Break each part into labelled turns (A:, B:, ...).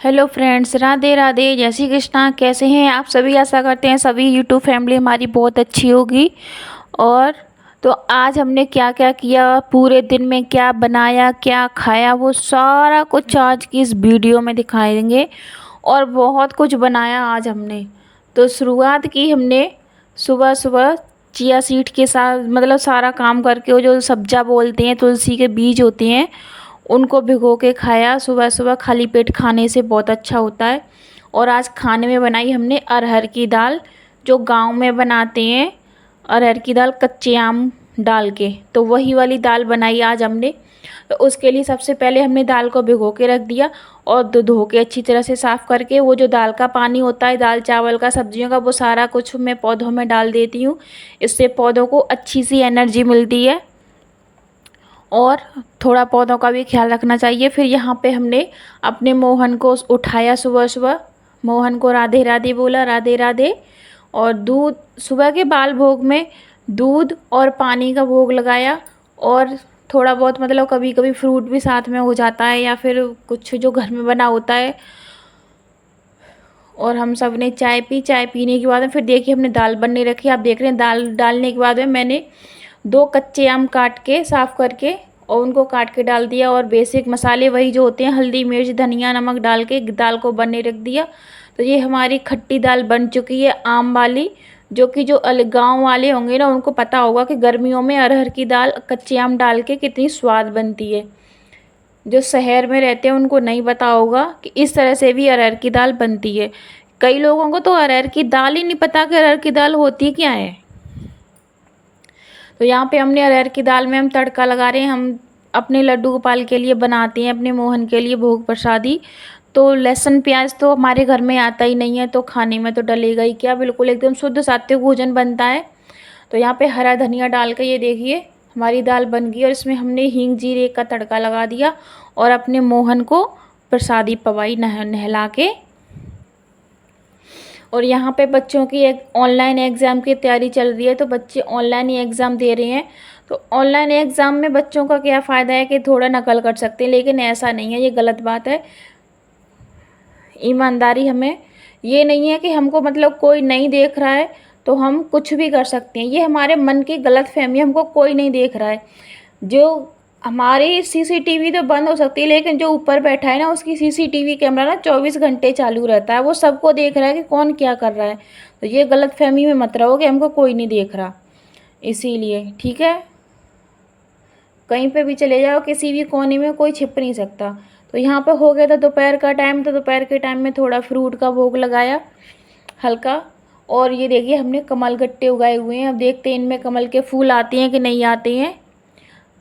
A: Hello friends, Radhe Radhe, जय श्री कृष्णा। कैसे हैं आप सभी? आशा करते हैं सभी यूट्यूब फैमिली हमारी बहुत अच्छी होगी। और तो आज हमने क्या क्या किया, पूरे दिन में क्या बनाया, क्या खाया, वो सारा कुछ आज की इस वीडियो में दिखाएंगे। और बहुत कुछ बनाया आज हमने। तो शुरुआत की हमने सुबह सुबह चिया सीड के साथ, मतलब सारा काम करके, वो जो सब्जा बोलते हैं, तुलसी के बीज होते हैं, उनको भिगो के खाया। सुबह सुबह खाली पेट खाने से बहुत अच्छा होता है। और आज खाने में बनाई हमने अरहर की दाल, जो गांव में बनाते हैं। अरहर की दाल कच्चे आम डाल के, तो वही वाली दाल बनाई आज हमने। तो उसके लिए सबसे पहले हमने दाल को भिगो के रख दिया और धो के अच्छी तरह से साफ़ करके, वो जो दाल का पानी होता है दाल चावल का सब्जियों का, वो सारा कुछ मैं पौधों में डाल देती हूँ। इससे पौधों को अच्छी सी एनर्जी मिलती है और थोड़ा पौधों का भी ख्याल रखना चाहिए। फिर यहाँ पे हमने अपने मोहन को उठाया सुबह सुबह, मोहन को राधे राधे बोला, राधे राधे। और दूध, सुबह के बाल भोग में दूध और पानी का भोग लगाया। और थोड़ा बहुत, मतलब कभी कभी फ्रूट भी साथ में हो जाता है, या फिर कुछ जो घर में बना होता है। और हम सब ने चाय पी। चाय पीने के बाद में फिर देखिए हमने दाल बनने रखी। आप देख रहे हैं दाल डालने के बाद में मैंने 2 कच्चे आम काट के साफ़ करके और उनको काट के डाल दिया। और बेसिक मसाले वही जो होते हैं, हल्दी मिर्च धनिया नमक डाल के दाल को बनने रख दिया। तो ये हमारी खट्टी दाल बन चुकी है, आम वाली। जो कि जो गाँव वाले होंगे ना, उनको पता होगा कि गर्मियों में अरहर की दाल कच्चे आम डाल के कितनी स्वाद बनती है। जो शहर में रहते हैं उनको नहीं पता होगा कि इस तरह से भी अरहर की दाल बनती है। कई लोगों को तो अरहर की दाल ही नहीं पता कि अरहर की दाल होती क्या है। तो यहाँ पे हमने अरहर की दाल में हम तड़का लगा रहे हैं। हम अपने लड्डू गोपाल के लिए बनाते हैं, अपने मोहन के लिए भोग प्रसादी। तो लहसुन प्याज तो हमारे घर में आता ही नहीं है, तो खाने में तो डलेगा ही क्या, बिल्कुल एकदम शुद्ध सात्विक भोजन बनता है। तो यहाँ पे हरा धनिया डाल के ये देखिए हमारी दाल बन गई। और इसमें हमने हींग जीरे का तड़का लगा दिया और अपने मोहन को प्रसादी पवाई नहला के। और यहाँ पे बच्चों की एक ऑनलाइन एग्ज़ाम की तैयारी चल रही है, तो बच्चे ऑनलाइन ही एग्ज़ाम दे रहे हैं। तो ऑनलाइन एग्ज़ाम में बच्चों का क्या फ़ायदा है कि थोड़ा नकल कर सकते हैं, लेकिन ऐसा नहीं है, ये गलत बात है। ईमानदारी हमें ये नहीं है कि हमको, मतलब कोई नहीं देख रहा है तो हम कुछ भी कर सकते हैं, ये हमारे मन की गलत फहमी। हमको कोई नहीं देख रहा है, जो हमारी सीसीटीवी तो बंद हो सकती है, लेकिन जो ऊपर बैठा है ना, उसकी सीसीटीवी कैमरा ना 24 घंटे चालू रहता है। वो सबको देख रहा है कि कौन क्या कर रहा है। तो ये गलत फहमी में मत रहो कि हमको कोई नहीं देख रहा। इसीलिए ठीक है, कहीं पे भी चले जाओ, किसी भी कोने में कोई छिप नहीं सकता। तो यहाँ पे हो गया था दोपहर का टाइम, तो दोपहर के टाइम में थोड़ा फ्रूट का भोग लगाया हल्का। और ये देखिए हमने कमल गट्टे उगाए हुए हैं। अब देखते हैं इनमें कमल के फूल आते हैं कि नहीं आते हैं।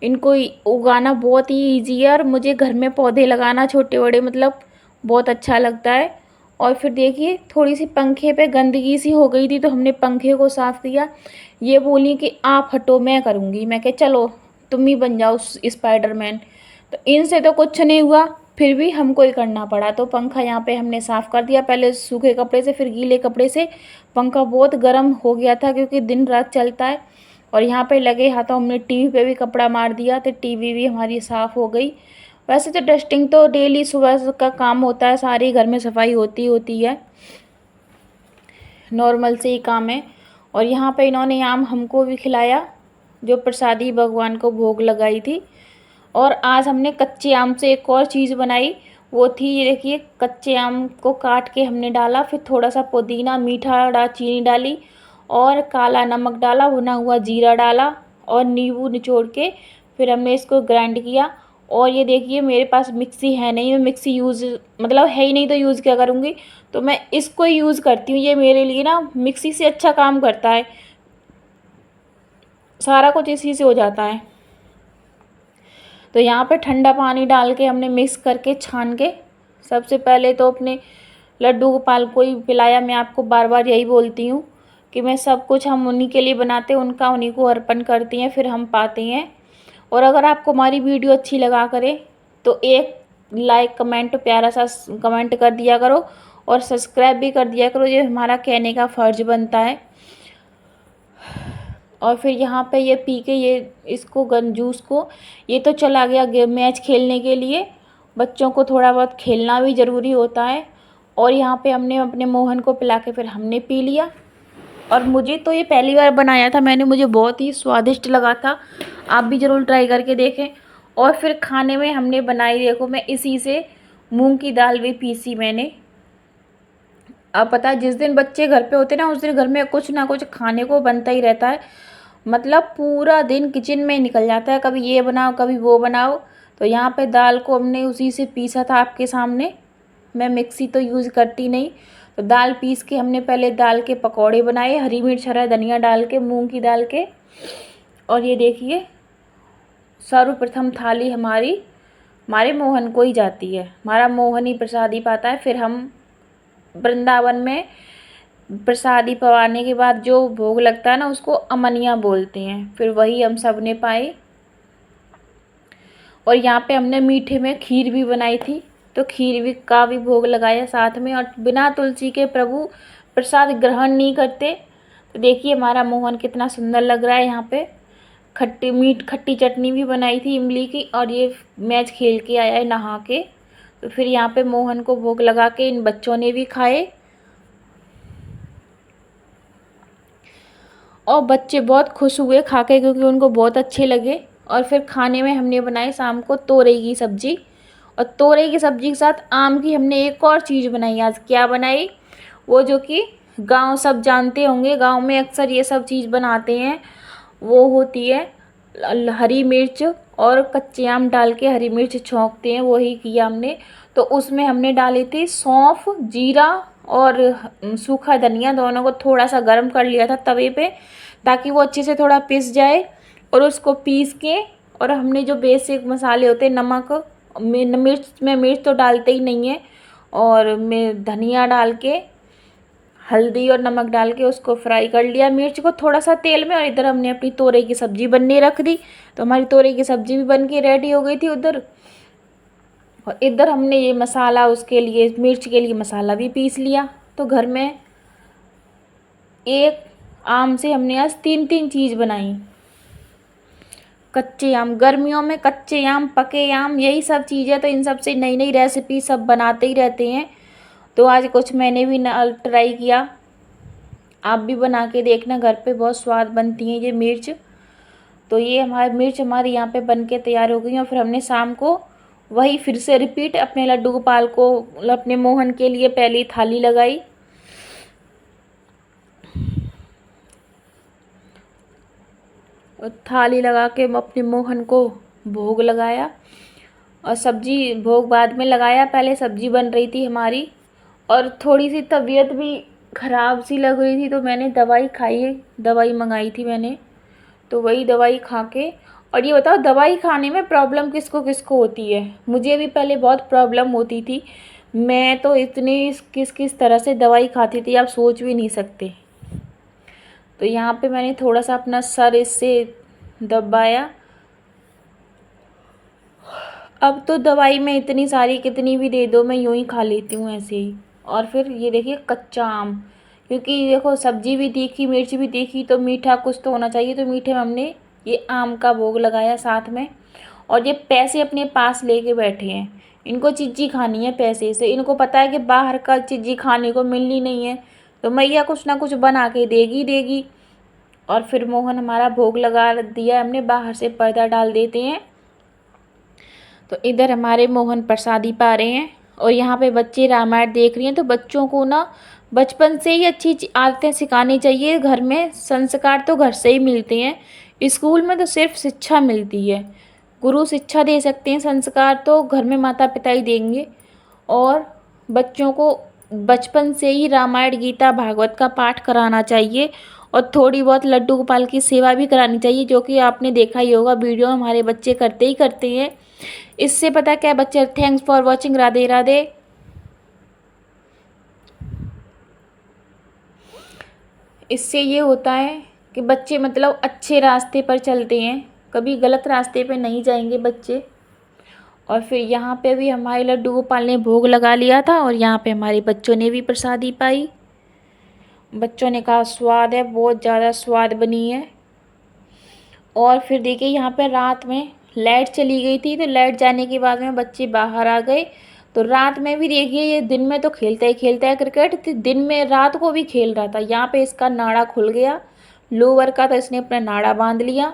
A: इनको उगाना बहुत ही ईजी है, और मुझे घर में पौधे लगाना छोटे बड़े, मतलब बहुत अच्छा लगता है। और फिर देखिए थोड़ी सी पंखे पे गंदगी सी हो गई थी, तो हमने पंखे को साफ़ किया। ये बोली कि आप हटो, मैं करूँगी। मैं कह चलो तुम ही बन जाओ स्पाइडरमैन। तो इनसे तो कुछ नहीं हुआ, फिर भी हमको ही करना पड़ा। तो पंखा यहाँ पे हमने साफ़ कर दिया, पहले सूखे कपड़े से फिर गीले कपड़े से। पंखा बहुत गर्म हो गया था क्योंकि दिन रात चलता है। और यहाँ पे लगे हाथों हमने टीवी पे भी कपड़ा मार दिया, तो टीवी भी हमारी साफ़ हो गई। वैसे तो डस्टिंग तो डेली सुबह का काम होता है, सारी घर में सफाई होती है, नॉर्मल से ही काम है। और यहाँ पे इन्होंने आम हमको भी खिलाया, जो प्रसादी भगवान को भोग लगाई थी। और आज हमने कच्चे आम से एक और चीज़ बनाई, वो थी ये देखिए, कच्चे आम को काट के हमने डाला, फिर थोड़ा सा पुदीना मीठा चीनी डाली और काला नमक डाला, भुना हुआ जीरा डाला और नींबू निचोड़ के फिर हमने इसको ग्राइंड किया। और ये देखिए मेरे पास मिक्सी है नहीं, मैं मिक्सी यूज़, मतलब है ही नहीं, तो यूज़ क्या करूँगी, तो मैं इसको यूज़ करती हूँ। ये मेरे लिए ना मिक्सी से अच्छा काम करता है, सारा कुछ इसी से हो जाता है। तो यहाँ पे ठंडा पानी डाल के हमने मिक्स करके छान के, सबसे पहले तो अपने लड्डू गोपाल को ही पिलाया। मैं आपको बार बार यही बोलती हूँ कि मैं सब कुछ हम उन्हीं के लिए बनाते हैं, उनका उन्हीं को अर्पण करती हैं, फिर हम पाते हैं। और अगर आपको हमारी वीडियो अच्छी लगा करे तो एक लाइक कमेंट, प्यारा सा कमेंट कर दिया करो और सब्सक्राइब भी कर दिया करो, ये हमारा कहने का फ़र्ज बनता है। और फिर यहाँ पे ये पी के, ये इसको जूस को, ये तो चला गया मैच खेलने के लिए। बच्चों को थोड़ा बहुत खेलना भी ज़रूरी होता है। और यहाँ पे हमने अपने मोहन को पिला के फिर हमने पी लिया। और मुझे तो ये पहली बार बनाया था मैंने, मुझे बहुत ही स्वादिष्ट लगा था। आप भी ज़रूर ट्राई करके देखें। और फिर खाने में हमने बनाई, देखो मैं इसी से मूंग की दाल भी पीसी मैंने। अब पता है जिस दिन बच्चे घर पे होते हैं ना, उस दिन घर में कुछ ना कुछ खाने को बनता ही रहता है। मतलब पूरा दिन किचन में निकल जाता है, कभी ये बनाओ कभी वो बनाओ। तो यहाँ पे दाल को हमने उसी से पीसा था आपके सामने। मैं मिक्सी तो यूज़ करती नहीं। तो दाल पीस के हमने पहले दाल के पकौड़े बनाए, हरी मिर्च हरा धनिया डाल के, मूंग की दाल के। और ये देखिए सर्वप्रथम थाली हमारे मोहन को ही जाती है। हमारा मोहन ही प्रसादी पाता है। फिर हम वृंदावन में प्रसादी पवाने के बाद जो भोग लगता है ना, उसको अमनिया बोलते हैं। फिर वही हम सब ने पाए। और यहाँ पे हमने मीठे में खीर भी बनाई थी, तो खीर भी का भी भोग लगाया साथ में। और बिना तुलसी के प्रभु प्रसाद ग्रहण नहीं करते। तो देखिए हमारा मोहन कितना सुंदर लग रहा है। यहाँ पे खट्टी चटनी भी बनाई थी इमली की। और ये मैच खेल के आया है नहा के। तो फिर यहाँ पे मोहन को भोग लगा के इन बच्चों ने भी खाए। और बच्चे बहुत खुश हुए खा के, क्योंकि उनको बहुत अच्छे लगे। और फिर खाने में हमने बनाई शाम को तोरई की सब्जी। और तोरई की सब्जी के साथ आम की हमने एक और चीज़ बनाई। आज क्या बनाई, वो जो कि गांव सब जानते होंगे, गांव में अक्सर ये सब चीज़ बनाते हैं। वो होती है हरी मिर्च और कच्चे आम डाल के हरी मिर्च छौंकते हैं, वही किया हमने। तो उसमें हमने डाली थी सौंफ, जीरा और सूखा धनिया, दोनों को थोड़ा सा गर्म कर लिया था तवे पे, ताकि वो अच्छे से थोड़ा पिस जाए। और उसको पीस के, और हमने जो बेसिक मसाले होते हैं, नमक मिर्च तो डालते ही नहीं है, और मैं धनिया डाल के, हल्दी और नमक डाल के उसको फ्राई कर लिया मिर्च को थोड़ा सा तेल में। और इधर हमने अपनी तोरई की सब्ज़ी बनने रख दी। तो हमारी तोरई की सब्ज़ी भी बन के रेडी हो गई थी उधर। और इधर हमने ये मसाला, उसके लिए मिर्च के लिए मसाला भी पीस लिया। तो घर में एक आम से हमने आज 3 चीज़ बनाई। कच्चे आम, गर्मियों में कच्चे आम, पके आम, यही सब चीज़ें। तो इन सब से नई नई रेसिपी सब बनाते ही रहते हैं। तो आज कुछ मैंने भी ट्राई किया। आप भी बना के देखना, घर पे बहुत स्वाद बनती हैं ये मिर्च। तो ये मिर्च हमारी यहाँ पे बन के तैयार हो गई। और फिर हमने शाम को वही फिर से रिपीट अपने लड्डू गोपाल को, अपने मोहन के लिए पहली थाली लगाई। और थाली लगा के अपने मोहन को भोग लगाया। और सब्जी भोग बाद में लगाया, पहले सब्जी बन रही थी हमारी। और थोड़ी सी तबीयत भी ख़राब सी लग रही थी, तो मैंने दवाई खाई, दवाई मंगाई थी मैंने। तो वही दवाई खा के, और ये बताओ दवाई खाने में प्रॉब्लम किसको किसको होती है। मुझे भी पहले बहुत प्रॉब्लम होती थी। मैं तो इतनी किस किस तरह से दवाई खाती थी, आप सोच भी नहीं सकते। तो यहाँ पे मैंने थोड़ा सा अपना सर इससे दबाया। अब तो दवाई में इतनी सारी कितनी भी दे दो, मैं यूँ ही खा लेती हूँ ऐसे ही। और फिर ये देखिए कच्चा आम, क्योंकि देखो सब्जी भी तीखी, मिर्च भी तीखी, तो मीठा कुछ तो होना चाहिए। तो मीठे में हमने ये आम का भोग लगाया साथ में। और ये पैसे अपने पास लेके बैठे हैं, इनको चिज्जी खानी है पैसे से। इनको पता है कि बाहर का चिज्जी खाने को मिलनी नहीं है, तो मैया कुछ ना कुछ बना के देगी देगी। और फिर मोहन हमारा भोग लगा दिया हमने, बाहर से पर्दा डाल देते हैं। तो इधर हमारे मोहन प्रसादी पा रहे हैं। और यहाँ पे बच्चे रामायण देख रही हैं। तो बच्चों को ना बचपन से ही अच्छी आदतें सिखानी चाहिए। घर में संस्कार तो घर से ही मिलते हैं, स्कूल में तो सिर्फ शिक्षा मिलती है। गुरु शिक्षा दे सकते हैं, संस्कार तो घर में माता पिता ही देंगे। और बच्चों को बचपन से ही रामायण गीता भागवत का पाठ कराना चाहिए। और थोड़ी बहुत लड्डू गोपाल की सेवा भी करानी चाहिए, जो कि आपने देखा ही होगा वीडियो, हमारे बच्चे करते ही करते हैं। इससे पता क्या बच्चे, thanks for watching, Radhe Radhe. इससे ये होता है कि बच्चे मतलब अच्छे रास्ते पर चलते हैं, कभी गलत रास्ते पे नहीं जाएंगे बच्चे। और फिर यहाँ पे भी हमारे लड्डू गोपाल ने भोग लगा लिया था। और यहाँ पे हमारे बच्चों ने भी प्रसादी पाई। बच्चों ने कहा स्वाद है, बहुत ज़्यादा स्वाद बनी है। और फिर देखिए यहाँ पे रात में लाइट चली गई थी, तो लाइट जाने के बाद में बच्चे बाहर आ गए। तो रात में भी देखिए, ये दिन में तो खेलता ही खेलता है क्रिकेट, तो दिन में रात को भी खेल रहा था। यहाँ पे इसका नाड़ा खुल गया लोअर का, तो इसने अपना नाड़ा बांध लिया।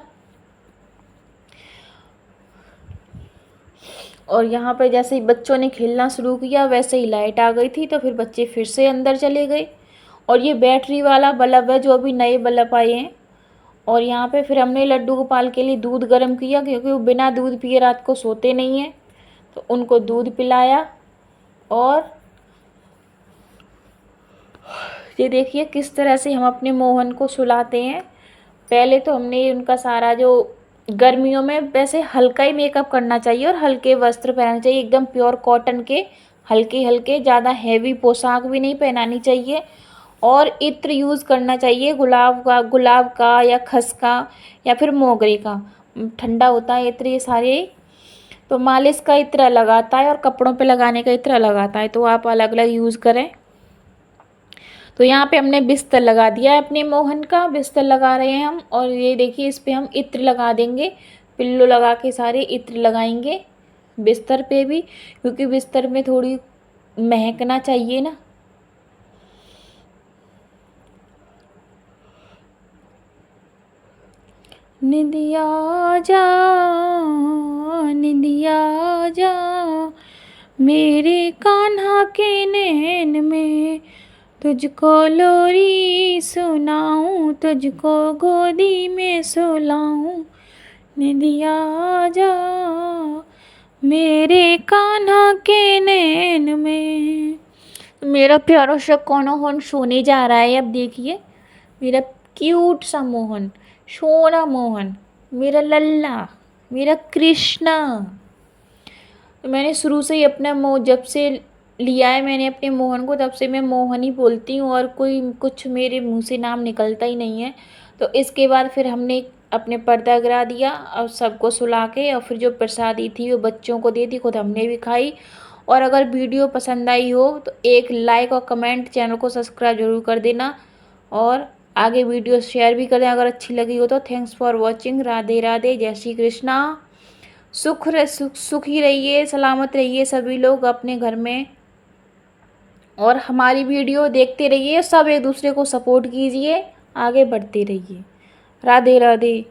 A: और यहाँ पे जैसे ही बच्चों ने खेलना शुरू किया, वैसे ही लाइट आ गई थी, तो फिर बच्चे फिर से अंदर चले गए। और ये बैटरी वाला बल्ब है, जो अभी नए बल्ब आए हैं। और यहाँ पे फिर हमने लड्डू गोपाल के लिए दूध गर्म किया, क्योंकि वो बिना दूध पिए रात को सोते नहीं हैं, तो उनको दूध पिलाया। और ये देखिए किस तरह से हम अपने मोहन को सुलाते हैं। पहले तो हमने उनका सारा जो, गर्मियों में वैसे हल्का ही मेकअप करना चाहिए और हल्के वस्त्र पहनने चाहिए, एकदम प्योर कॉटन के हल्के हल्के, ज़्यादा हैवी पोशाक भी नहीं पहनानी चाहिए। और इत्र यूज़ करना चाहिए, गुलाब का या खस का या फिर मोगरे का, ठंडा होता है इत्र ये सारे। तो मालिश का इत्र अलग आता है और कपड़ों पे लगाने का इत्र अलग आता है, तो आप अलग अलग यूज़ करें। तो यहाँ पे हमने बिस्तर लगा दिया है अपने मोहन का, बिस्तर लगा रहे हैं हम। और ये देखिए इस पे हम इत्र लगा देंगे, पिल्लो लगा के सारे इत्र लगाएंगे बिस्तर पे भी, क्योंकि बिस्तर में थोड़ी महकना चाहिए ना। निंदिया जा, निंदिया जा, मेरे कान्हा के नैन में, तुझको लोरी सुनाऊं, तुझको गोदी में सुलाऊं। निंदिया जा, मेरे कान्हा के नैन में। मेरा प्यारा सा कान्हा मोहन सोने जा रहा है। अब देखिए मेरा क्यूट सा मोहन, सोना मोहन, मेरा लल्ला, मेरा कृष्णा। तो मैंने शुरू से ही अपना जब से लिया है मैंने अपने मोहन को, तब से मैं मोहन ही बोलती हूँ, और कोई कुछ मेरे मुंह से नाम निकलता ही नहीं है। तो इसके बाद फिर हमने अपने पर्दा गिरा दिया और सबको सुला के, और फिर जो प्रसादी थी वो बच्चों को दे दी, खुद हमने भी खाई। और अगर वीडियो पसंद आई हो तो एक लाइक और कमेंट, चैनल को सब्सक्राइब जरूर कर देना, और आगे वीडियो शेयर भी कर दें अगर अच्छी लगी हो तो। Thanks for watching. Radhe Radhe, जय श्री कृष्णा। सुखी रहिए, सलामत रहिए सभी लोग अपने घर में, और हमारी वीडियो देखते रहिए। सब एक दूसरे को सपोर्ट कीजिए, आगे बढ़ते रहिए। राधे राधे।